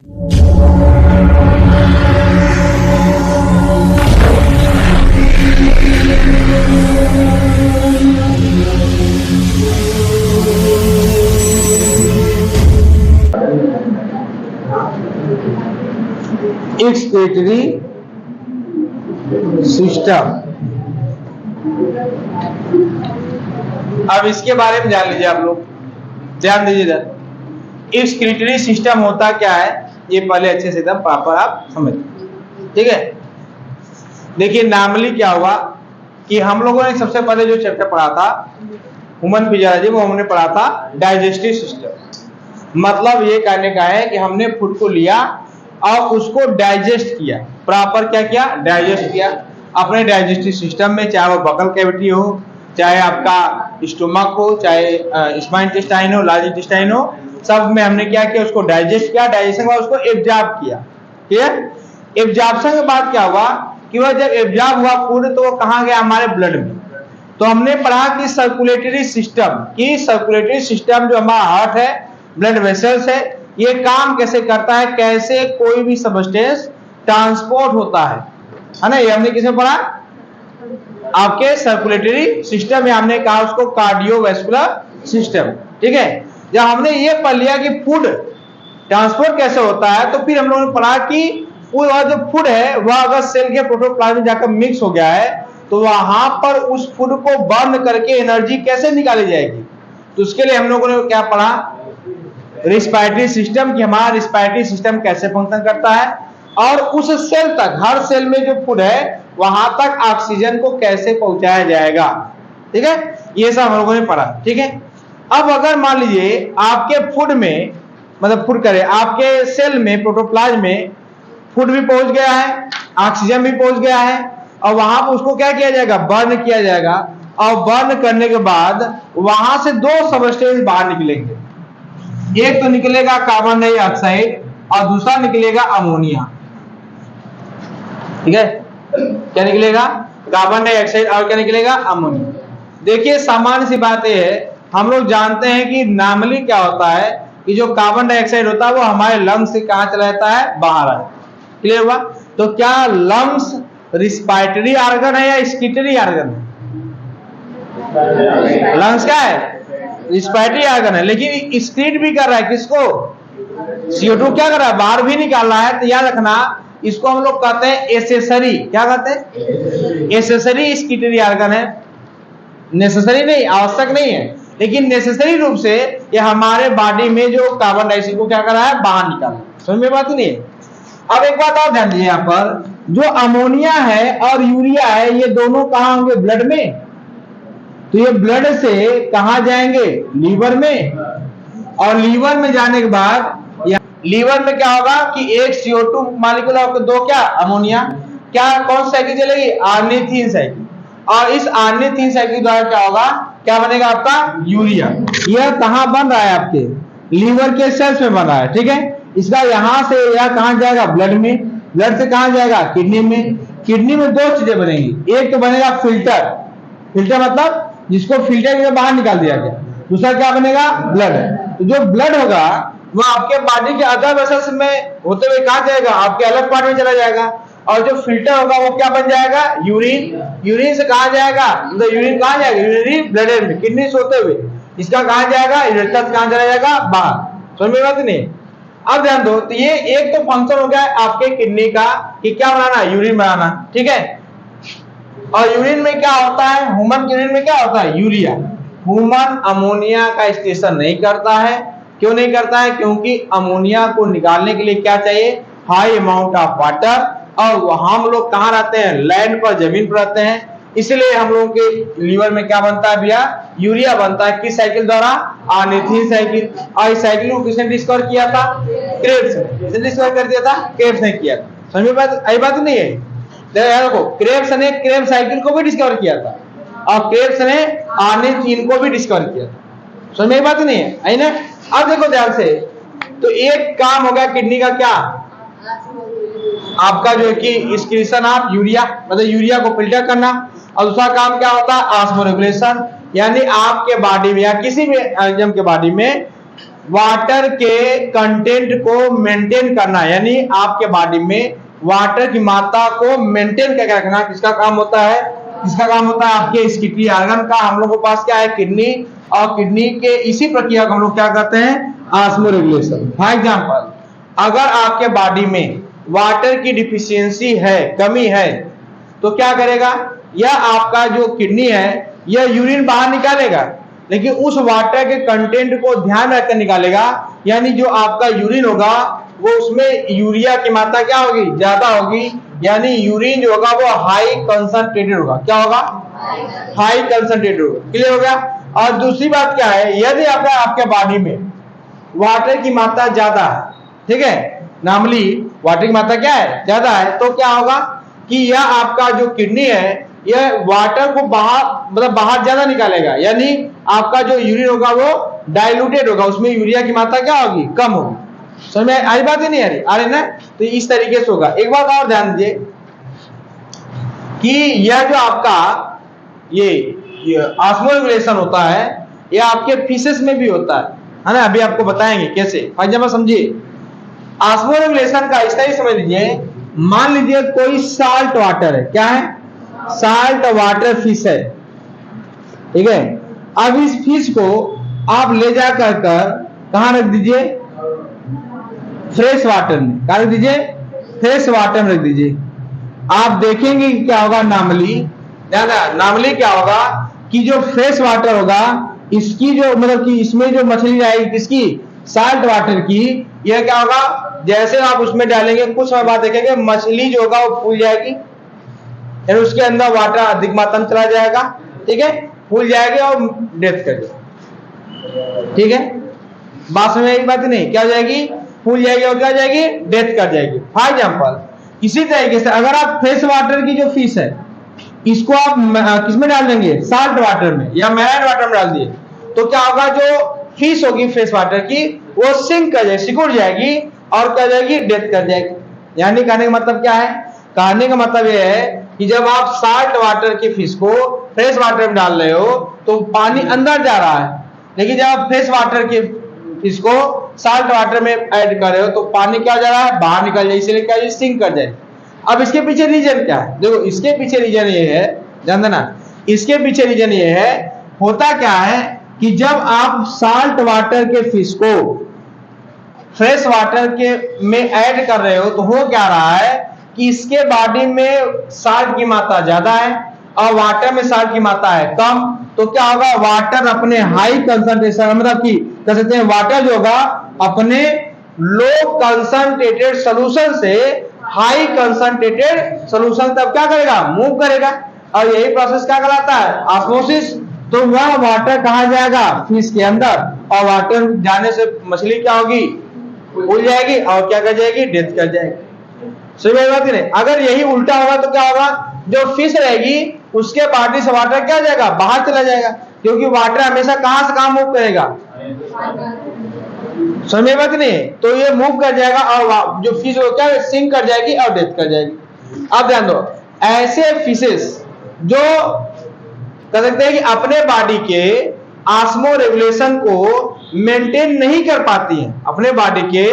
Excretory system. अब इसके बारे में जान लीजिए, आप लोग ध्यान दीजिए। एक्सक्रीटरी सिस्टम होता क्या है ये पहले अच्छे से एकदम प्रॉपर आप समझ, ठीक है। देखिए नॉर्मली क्या हुआ कि हम लोगों ने सबसे पहले जो चैप्टर पढ़ा था ह्यूमन फिजियोलॉजी, वो हमने पढ़ा था डाइजेस्टिव सिस्टम। मतलब ये कहने का है कि हमने फूड को लिया और उसको डाइजेस्ट किया, प्रॉपर क्या किया, डाइजेस्ट किया अपने डाइजेस्टिव सिस्टम में, चाहे वो बकल कैविटी हो, चाहे आपका स्टोमक हो, चाहे स्मॉल इंटेस्टाइन हो, लार्ज इंटेस्टाइन हो, सब में हमने क्या किया, उसको डाइजेस्ट किया। डाइजेशन के बाद उसको एब्जॉर्ब किया, ठीक है। एब्जॉर्प्शन के बाद क्या हुआ कि वह जब एब्जॉर्ब हुआ फूड तो वो कहाँ गया, हमारे ब्लड में। तो हमने पढ़ा कि सर्कुलेटरी सिस्टम जो हमारा हार्ट है, ब्लड वेसल्स है, ये काम कैसे करता है, कैसे कोई भी सबस्टेंस ट्रांसपोर्ट होता है ना। ये हमने किसे पढ़ा, आपके सर्कुलेटरी सिस्टम, या हमने कहा उसको कार्डियोवैस्कुलर सिस्टम, ठीक है। जब हमने ये पढ़ लिया कि फूड ट्रांसपोर्ट कैसे होता है, तो फिर हम लोगों ने पढ़ा कि वह जो फूड है वह अगर सेल के प्रोटोप्लाज्म में जाकर मिक्स हो गया है तो वहां पर उस फूड को बर्न करके एनर्जी कैसे निकाली जाएगी। तो उसके लिए हम लोगों ने क्या पढ़ा, रिस्पायरेटरी सिस्टम, कि हमारा रिस्पायरेटरी सिस्टम कैसे फंक्शन करता है और उस सेल तक, हर सेल में जो फूड है वहां तक ऑक्सीजन को कैसे पहुंचाया जाएगा, ठीक है। ये सब हम लोगों ने पढ़ा, ठीक है। अब अगर मान लीजिए आपके फूड में, मतलब फूड करे आपके सेल में, प्रोटोप्लाज्म में फूड भी पहुंच गया है, ऑक्सीजन भी पहुंच गया है, और वहां पर उसको क्या किया जाएगा, बर्न किया जाएगा। और बर्न करने के बाद वहां से दो सबस्टेंस बाहर निकलेंगे, एक तो निकलेगा कार्बन डाइऑक्साइड और दूसरा निकलेगा अमोनिया, ठीक है। क्या निकलेगा, कार्बन डाइऑक्साइड और क्या निकलेगा, अमोनिया। देखिए सामान्य सी बात यह है, हम लोग जानते हैं कि नॉर्मली क्या होता है कि जो कार्बन डाइऑक्साइड होता है वो हमारे लंग्स से कहां चला जाता है, बाहर है, क्लियर हुआ। तो क्या लंग्स रिस्पायरेटरी ऑर्गन है या एक्सक्रीटरी ऑर्गन है, लंग्स क्या है, रिस्पायरेटरी ऑर्गन है, लेकिन एक्सक्रीट भी कर रहा है किसको, CO2 क्या कर रहा है, बाहर भी निकाल रहा है। तो याद रखना इसको हम लोग कहते हैं एसेसरी, क्या कहते हैं, एसेसरी एक्सक्रीटरी ऑर्गन है। नेसेसरी नहीं, आवश्यक नहीं है, लेकिन नेसेसरी रूप से ये हमारे बॉडी में जो कार्बन डाइऑक्साइड को क्या कर रहा है, बाहर निकाल रहा है। समझ में बात नहीं है। अब एक बात और ध्यान दीजिए, यहाँ पर जो अमोनिया है और यूरिया है ये दोनों कहां होंगे, ब्लड में। तो ये ब्लड से कहां जाएंगे, लीवर में, और लीवर में जाने के बाद लीवर में क्या होगा कि एक CO2 मॉलिक्यूल और दो क्या, अमोनिया। क्या कौन सी साइकिल चलेगी, आर्निथिन साइकिल, और इस आर्निथिन साइकिल द्वारा क्या होगा, क्या बनेगा आपका, यूरिया। यह कहां बन रहा है, आपके लीवर के सेल्स में बन रहा है, ठीक है। इसका यहां से यह कहां जाएगा, ब्लड में, ब्लड से कहां जाएगा, किडनी में। किडनी में दो चीजें बनेंगी, एक तो बनेगा फिल्टर, फिल्टर मतलब जिसको फिल्टर में बाहर निकाल दिया गया, दूसरा क्या बनेगा, ब्लड। तो जो ब्लड होगा वो आपके बॉडी के अदर वेसल्स में होते हुए कहां जाएगा, आपके अलग पार्ट में चला जाएगा। और जो फिल्टर होगा वो क्या बन जाएगा, यूरिन। यूरिन से कहां जाएगा, तो यूरिन कहां जाएगा, यूरिनरी ब्लडर में, किडनी से होते हुए इसका कहां जाएगा, यूरेटर कहां चला जाएगा, बाहर। समझ में बात नहीं। अब ध्यान दो, तो ये एक तो फंक्शन हो गया आपके किडनी का कि क्या बनाना, यूरिन बनाना, ठीक है। और यूरिन में क्या होता है, ह्यूमन यूरिन में क्या होता है, यूरिया। ह्यूमन अमोनिया का स्टेशन नहीं करता है, क्यों नहीं करता है, क्योंकि अमोनिया को निकालने के लिए क्या चाहिए, हाई अमाउंट ऑफ वाटर, और वहां हम लोग कहां रहते हैं, लैंड पर, जमीन पर रहते हैं। इसलिए हम लोगों के लीवर में क्या बनता है भैया, यूरिया बनता है। किस साइकिल द्वारा, आर्निथिन साइकिल। और इस साइकिल को किसने डिस्कवर किया था, क्रेब्स ने। किसने डिस्कवर कर दिया था, क्रेब्स ने किया था। समझ में बात, आई बात नहीं है। देखो क्रेब्स ने क्रेब साइकिल को भी डिस्कवर किया था, और क्रेब्स ने आर्निथिन को भी डिस्कवर किया था। समझ में बात नहीं है, आई ना। अब देखो ध्यान से, तो एक काम हो गया किडनी का, क्या आपका जो है कि एक्सक्रीशन ऑफ यूरिया, मतलब यूरिया को फिल्टर करना। और दूसरा काम क्या होता है, ऑस्मोरेगुलेशन, यानी आपके बॉडी में या किसी भी एनिमल के बॉडी में वाटर के कंटेंट को मेंटेन करना, यानी आपके बॉडी में वाटर की मात्रा को मेंटेन करके रखना किसका काम होता है? किसका काम होता है? आपके स्किटरी आर्गन का। हम लोग के पास क्या है? किडनी। और किडनी के इसी प्रक्रिया को हम लोग क्या कहते हैं? ऑस्मोरेगुलेशन। फॉर एग्जांपल, अगर आपके बॉडी में वाटर की डिफिशियंसी है, कमी है, तो क्या करेगा? यह आपका जो किडनी है यह यूरिन बाहर निकालेगा, लेकिन उस वाटर के कंटेंट को ध्यान रखकर निकालेगा, यानी जो आपका यूरिन होगा वो उसमें यूरिया की मात्रा क्या होगी? ज्यादा होगी, यानी यूरिन जो होगा वो हाई कंसंट्रेटेड होगा। क्या होगा? हाई कंसंट्रेटेड होगा। क्लियर हो गया? और दूसरी बात क्या है? यदि आपके बॉडी में वाटर की मात्रा ज्यादा है, ठीक है, नॉर्मली वाटर की मात्रा क्या है? ज्यादा है, तो क्या होगा कि यह आपका जो किडनी है यह वाटर को बाहर, मतलब बाहर ज्यादा निकालेगा, यानी आपका जो यूरिन होगा वो डाइल्यूटेड होगा, उसमें यूरिया की मात्रा क्या होगी? कम होगी। समझ में आई बात? ही नहीं आ रही ना? तो इस तरीके से होगा। एक बात और ध्यान दीजिए कि यह जो आपका ये ऑस्मोरेगुलेशन होता है यह आपके फीसेस में भी होता है ना? अभी आपको बताएंगे कैसे। फॉर समझिए, ऑस्मोरेगुलेशन का इस तरह समझ लीजिए, मान लीजिए कोई साल्ट वाटर है। क्या है? साल्ट वाटर फिश है, ठीक है। अब इस फिश को आप ले जाकर कहां रख दीजिए? फ्रेश वाटर में। क्या रख दीजिए? फ्रेश वाटर में रख दीजिए। आप देखेंगे कि क्या होगा? नॉर्मली क्या होगा कि जो फ्रेश वाटर होगा इसकी जो मतलब कि इसमें जो मछली रहेगी किसकी? साल्ट वाटर की। यह क्या होगा? जैसे आप उसमें डालेंगे कुछ समय बाद देखेंगे मछली जो होगा वो फूल जाएगी, यानी उसके अंदर वाटर अधिक मात्रा में चला जाएगा, ठीक है, फूल जाएगी और डेथ कर जाएगी। ठीक है, बात में एक बात नहीं, क्या हो जाएगी? फूल जाएगी और क्या हो जाएगी? डेथ कर जाएगी। फॉर एग्जाम्पल, इसी तरीके से अगर आप फ्रेश वाटर की जो फिश है इसको आप किसमें डाल देंगे? साल्ट वाटर में या मैराइन वाटर में डाल दिए, तो क्या होगा? जो फिश होगी फ्रेश वाटर की वो सिंक कर जाएगी, सिकुड़ जाएगी और क्या जाएगी? डेथ कर जाएगी। यानी कहने का मतलब क्या है? कहने का मतलब यह है कि जब आप साल्ट वाटर की फिश को फ्रेश वाटर में डाल रहे हो तो पानी अंदर जा रहा है, लेकिन जब आप फ्रेश वाटर की फिश को साल्ट वाटर में ऐड कर रहे हो तो पानी क्या जा रहा है? बाहर निकल जाए, इसलिए क्या? सिंक कर जाए। अब इसके पीछे रीजन क्या है? देखो, इसके पीछे रीजन ये है, ध्यान देना, इसके पीछे रीजन ये है, होता क्या है कि जब आप साल्ट वाटर के फिश को फ्रेश वाटर के में ऐड कर रहे हो तो हो क्या रहा है कि इसके बॉडी में साल्ट की मात्रा ज्यादा है और वाटर में साल्ट की मात्रा है कम, तो क्या होगा? वाटर अपने हाई कंसंट्रेशन, मतलब कि कह सकते हैं वाटर जो होगा अपने लो कंसंट्रेटेड सोल्यूशन से हाई कंसंट्रेटेड सोल्यूशन तब क्या करेगा? मूव करेगा। और यही प्रोसेस क्या कहलाता है? ऑस्मोसिस। तो वह वाटर कहां जाएगा? फिश के अंदर, और वाटर जाने से मछली क्या होगी? फूल जाएगी और क्या कर जाएगी? डेथ कर जाएगी। सही बात नहीं? अगर यही उल्टा होगा तो क्या होगा? जो फिश रहेगी उसके बॉडी से वाटर क्या जाएगा? बाहर चला जाएगा, क्योंकि वाटर हमेशा कहां से कहां मूव करेगा? समझ बात नहीं? तो ये मूव कर जाएगा और जो फिश हो क्या? सिंक कर जाएगी और डेथ कर जाएगी। अब ध्यान दो, ऐसे फिशेस जो कह सकते हैं कि अपने बॉडी के ऑस्मो रेगुलेशन को मेंटेन नहीं कर पाती हैं, अपने बॉडी के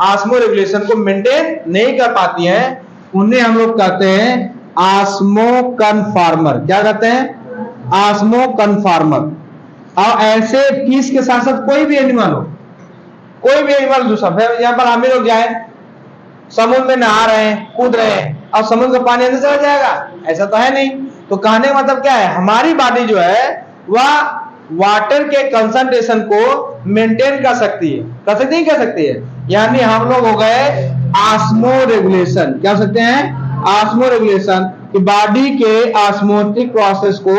ऑस्मो रेगुलेशन को मेंटेन नहीं कर पाती हैं, उन्हें हम लोग कहते हैं ऑस्मो कन्फार्मर। क्या कहते हैं? ऑस्मो कन्फार्मर। और ऐसे फिश के साथ साथ कोई भी एनिमल हो, कोई भी एनिमल दूसरा, यहाँ पर हम लोग जाए समुद्र में नहा रहे हैं, कूद रहे हैं, और समुद्र का पानी अंदर चला जाएगा? ऐसा तो है नहीं। तो कहने का मतलब क्या है? हमारी बॉडी जो है वह वाटर के कंसंट्रेशन को मेंटेन कर सकती है, कर सकती है, कर सकती है। यानी हम लोग हो गए ऑस्मो रेगुलेशन। क्या हो सकते हैं? Osmo regulation. बॉडी के ऑस्मोटिक प्रोसेस को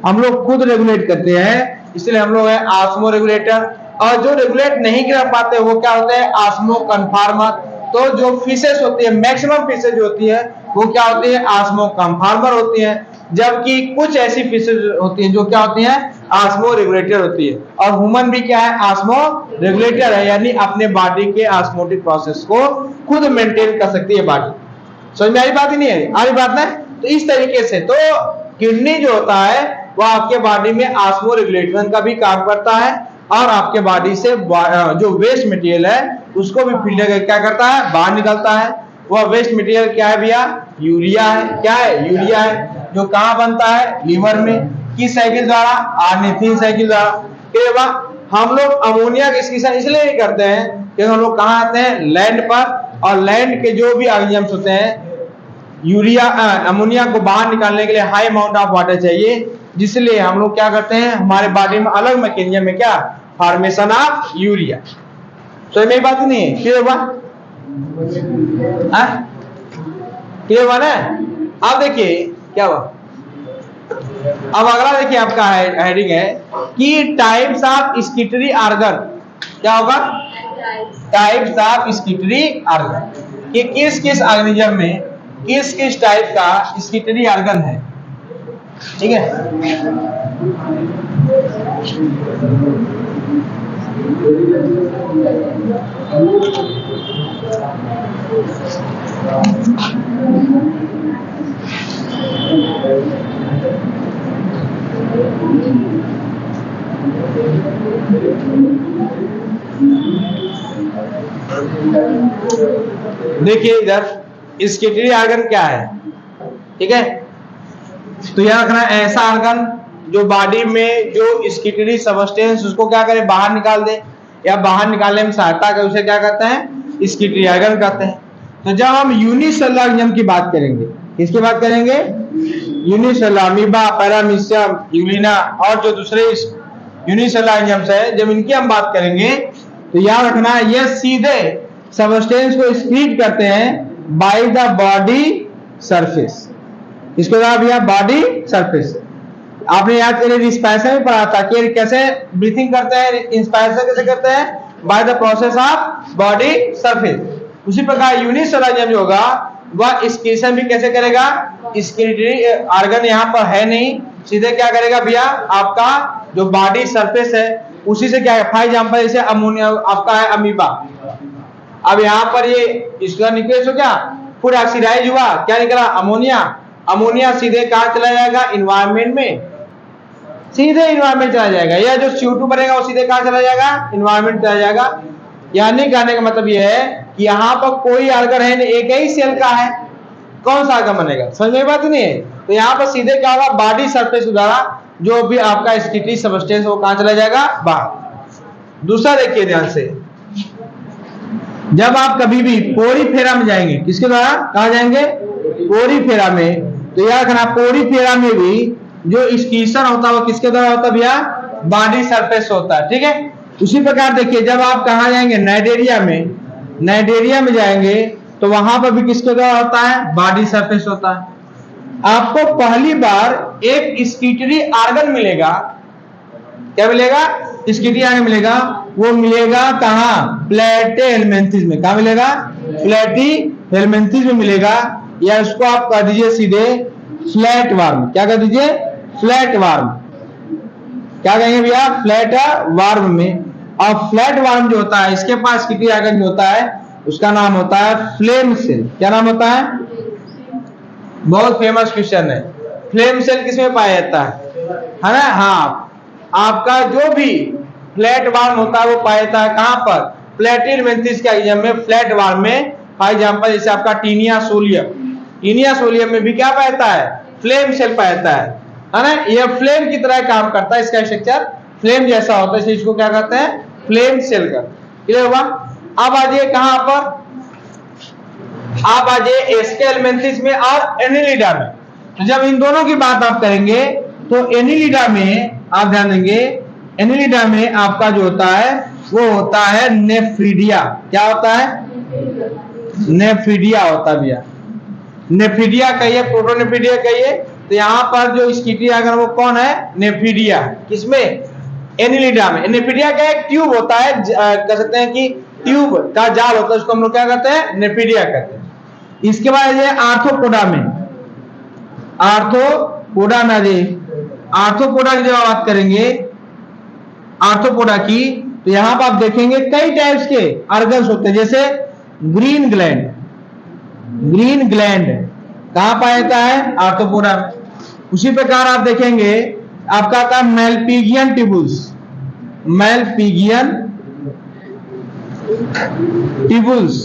हम लोग खुद रेगुलेट करते हैं, इसलिए हम लोग है ऑस्मो रेगुलेटर। और जो रेगुलेट नहीं कर पाते वो क्या होते हैं? ऑस्मो कन्फार्मर। तो जो फिशेस होती है, मैक्सिमम फिशेस जो होती है वो क्या होती है? ऑस्मो कन्फार्मर होती है, जबकि कुछ ऐसी फिशेस होती हैं जो क्या होती हैं? ऑस्मो रेगुलेटर होती है। और ह्यूमन भी क्या है? ऑस्मो रेगुलेटर है, यानी अपने बॉडी के ऑस्मोटिक प्रोसेस को खुद मेंटेन कर सकती है बॉडी। समझ में आई बात? ही नहीं है आ रही बात ना? तो इस तरीके से तो किडनी जो होता है वह आपके बॉडी में ऑस्मो रेगुलेशन का भी काम करता है, और आपके बॉडी से जो वेस्ट मटेरियल है उसको भी फिल्टर क्या करता है, बाहर निकलता है। वह वेस्ट मटेरियल क्या है भैया, यूरिया है। क्या है, यूरिया है, जो कहाँ बनता है, लीवर में। किस साइकिल द्वारा, आर्निथिन साइकिल द्वारा। फिर हम लोग अमोनिया का एक्सक्रीशन इसलिए नहीं करते हैं क्योंकि हम लोग कहाँ आते हैं, लैंड पर, और लैंड के जो भी ऑर्गेनिजम्स होते हैं यूरिया अमोनिया को बाहर निकालने के लिए हाई अमाउंट ऑफ वाटर चाहिए, जिसलिए हम लोग क्या करते हैं, हमारे बॉडी में अलग मैकेनिज्म में क्या, फॉर्मेशन ऑफ यूरिया। तो मेरी बात नहीं है, क्लियर हुआ, क्लियर हुआ ना। अब देखिए क्या हुआ, अब अगला देखिए आपका हेडिंग है कि टाइप्स ऑफ स्किटरी ऑर्गन। क्या होगा, टाइप्स ऑफ स्किटरी ऑर्गन, कि किस किस ऑर्गेनिज्म में किस किस टाइप का स्किटरी ऑर्गन है। ठीक है, देखिए इधर स्किटरी ऑर्गन क्या है। ठीक है, तो याद रखना ऐसा ऑर्गन जो बॉडी में जो स्किटरी सबस्टेंस उसको क्या करे, बाहर निकाल दे या बाहर निकालने में सहायता करे, उसे क्या कहते हैं, स्किटरी ऑर्गन कहते हैं। तो जब हम यूनिसेलुलर ऑर्गेनिज्म की बात करेंगे, किसकी बात करेंगे, यूनिसेलुलर, अमीबा, पैरामीशियम, यूलिना और जो दूसरे यूनिसेलुलर ऑर्गेनिज्म्स है, जब इनकी हम बात करेंगे तो याद रखना ये सीधे सबस्टेंस को एक्सक्रीट करते हैं बाय द बॉडी सरफेस। इसको भैया बॉडी सरफेस। आपने याद करिए रिस्पायरेशन में पढ़ा था कि कैसे ब्रीथिंग करते हैं, इंस्पायरेशन कैसे करते हैं, by the process of body surface. उसी प्रकार यूनिसेलुलर ऑर्गेनिज्म जो होगा वह एक्सक्रीशन भी कैसे करेगा, स्किटरी ऑर्गन यहाँ पर है नहीं, सीधे क्या करेगा भैया, आपका जो बॉडी सरफेस है उसी से क्या है, फॉर एग्जांपल जैसे अमोनिया आपका है अमीबा। अब यहाँ पर ये इसका न्यूक्लियस हो क्या, फूड ऑक्सीडाइज हुआ, क्या निकला, अमोनिया। अमोनिया सीधे कहाँ चला जाएगा, इन्वायरमेंट में, सीधे इन्वायरमेंट चला जाएगा। या जो CO2 बनेगा वो सीधे कहाँ चला जाएगा, इन्वायरमेंट चला जाएगा। यानी कहने का मतलब ये है कि यहाँ पर कोई ऑर्गन है नहीं, एक ही सेल का है, कौन सा ऑर्गन बनेगा, समझ में बात नहीं है। तो यहाँ पर सीधे क्या होगा, बॉडी सरफेस द्वारा जो भी आपका स्किटरी सबस्टेंस वो कहाँ चला जाएगा, बाहर। दूसरा देखिए ध्यान से, जब आप कभी भी पोरीफेरा में जाएंगे, किसके द्वारा, कहा जाएंगे, पोरीफेरा में, तो याद रखना पोरीफेरा में भी जो एक्सक्रीशन होता है वो किसके द्वारा होता है भैया, बॉडी सरफेस होता है। ठीक है, उसी प्रकार देखिए जब आप कहा जाएंगे, नाइडेरिया में, नाइडेरिया में जाएंगे तो वहां पर भी किसके द्वारा होता है, बॉडी सरफेस होता है। आपको पहली बार एक स्किटरी ऑर्गन मिलेगा, क्या मिलेगा, स्किटरी ऑर्गन मिलेगा, वो मिलेगा कहाँ, प्लेटीहेल्मिन्थेस में। कहाँ मिलेगा, प्लेटीहेल्मिन्थेस में मिलेगा, या इसको आप कह दीजिए सीधे फ्लैट वार्म। क्या कह दीजिए, फ्लैट वार्म। क्या कहेंगे भैया, फ्लैट वार्म में। और फ्लैट वार्म जो होता है इसके पास स्किटरी ऑर्गन जो होता है उसका नाम होता है फ्लेम सेल। क्या नाम होता है, बहुत फेमस क्वेश्चन है, फ्लेम सेल किसमें पाया जाता है ना। हाँ, आपका जो भी फ्लैट वार्म होता है वो पाया जाता है कहां पर, प्लेटीहेल्मिन्थेस के एग्जाम में, फ्लैट वार्म में। फॉर एग्जांपल जैसे आपका टीनिया सोलियम, टीनिया सोलियम में भी क्या पाया जाता है, फ्लेम सेल पाया जाता है ना। ये फ्लेम की तरह काम करता है, इसका स्ट्रक्चर फ्लेम जैसा होता है, इसलिए इसको क्या कहते हैं, फ्लेम सेल का। क्लियर हुआ। अब आ जाइए कहां पर, आप आ जाइए एस्केल्मेंथिस में और एनिलिडा में। तो जब इन दोनों की बात आप करेंगे तो एनिलिडा में आप ध्यान देंगे, एनिलिडा में आपका जो होता है वो होता है नेफ्रीडिया। क्या होता है, नेफ्रीडिया होता है भैया, नेफ्रीडिया कहिए, प्रोटोनेफ्रीडिया कहिए। तो यहाँ पर जो स्किटरी ऑर्गन वो कौन है, नेफ्रीडिया। किसमें, एनिलिडा में। नेफ्रीडिया का एक ट्यूब होता है, कह सकते हैं कि ट्यूब का जाल होता है, उसको हम लोग क्या कहते हैं, नेफ्रीडिया कहते हैं। इसके बाद ये आर्थ्रोपोडा में, आर्थ्रोपोडा में, आर्थ्रोपोडा की जब बात करेंगे आर्थ्रोपोडा की, तो यहां पर आप देखेंगे कई टाइप्स के ऑर्गन्स होते हैं, जैसे ग्रीन ग्लैंड। ग्रीन ग्लैंड कहां पाया जाता है, आर्थ्रोपोडा में। उसी प्रकार आप देखेंगे आपका था मेल्पिगियन ट्यूबुल्स। मैलपिगियन ट्यूबुल्स,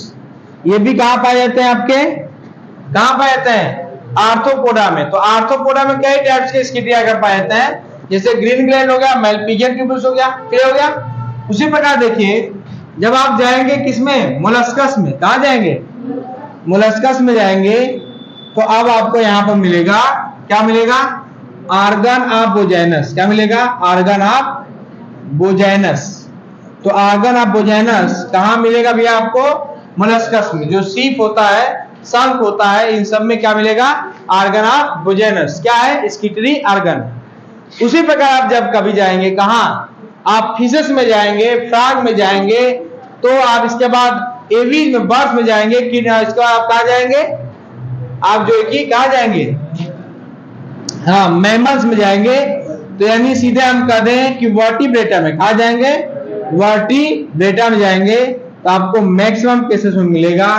ये भी कहां पाए जाते हैं आपके, कहां पाए जाते हैं, आर्थ्रोपोडा में। तो आर्थ्रोपोडा में कई टाइप्स के स्किटरी आगर पाए जाते हैं, जैसे ग्रीन ग्लैंड हो गया, मैलपिगियन ट्यूबुल्स हो गया, क्लियर हो गया। उसी प्रकार देखिए जब आप जाएंगे किसमें, मोलस्कस में, कहां जाएंगे, मोलस्कस में जाएंगे, तो अब आपको यहां पर मिलेगा, क्या मिलेगा, आर्गन ऑफ बोजेनस, क्या मिलेगा, आर्गन ऑफ बोजेनस। तो आर्गन ऑफ बोजेनस कहां मिलेगा भैया आपको, मोलस्कस में। जो सीप होता है, शंख होता है, इन सब में क्या मिलेगा, आर्गन ऑफ बोजेनस, क्या है, स्किटरी आर्गन। उसी प्रकार आप जब कभी जाएंगे कहां, आप फिशेस में जाएंगे, फ्रॉग में जाएंगे, तो आप इसके बाद एवीज में, बर्फ में जाएंगे, कि इसको आप कहा जाएंगे, आप जो कि कहा जाएंगे, हाँ मैमल्स में जाएंगे। तो यानी सीधे हम कह दें कि वर्टिब्रेटा में, कहा जाएंगे, वर्टिब्रेटा में जाएंगे, तो आपको मैक्सिमम केसेस में मिलेगा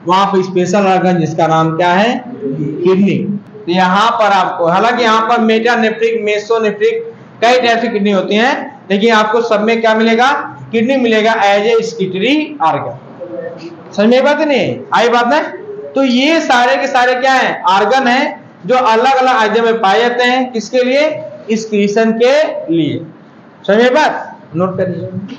वहां पर स्पेशल ऑर्गन जिसका नाम क्या है, किडनी। तो यहाँ पर आपको, हालांकि यहाँ पर मेटानेफ्रिक, मेसोनेफ्रिक कई टाइप की किडनी होती हैं, लेकिन आपको सब में क्या मिलेगा, किडनी मिलेगा एज ए स्किटरी ऑर्गन। समझ में बात नहीं आई बात है। तो ये सारे के सारे क्या है, ऑर्गन है जो अलग अलग आयु में पाए जाते हैं, किसके लिए, एक्सक्रीशन के लिए। समझ में बात, नोट करिए।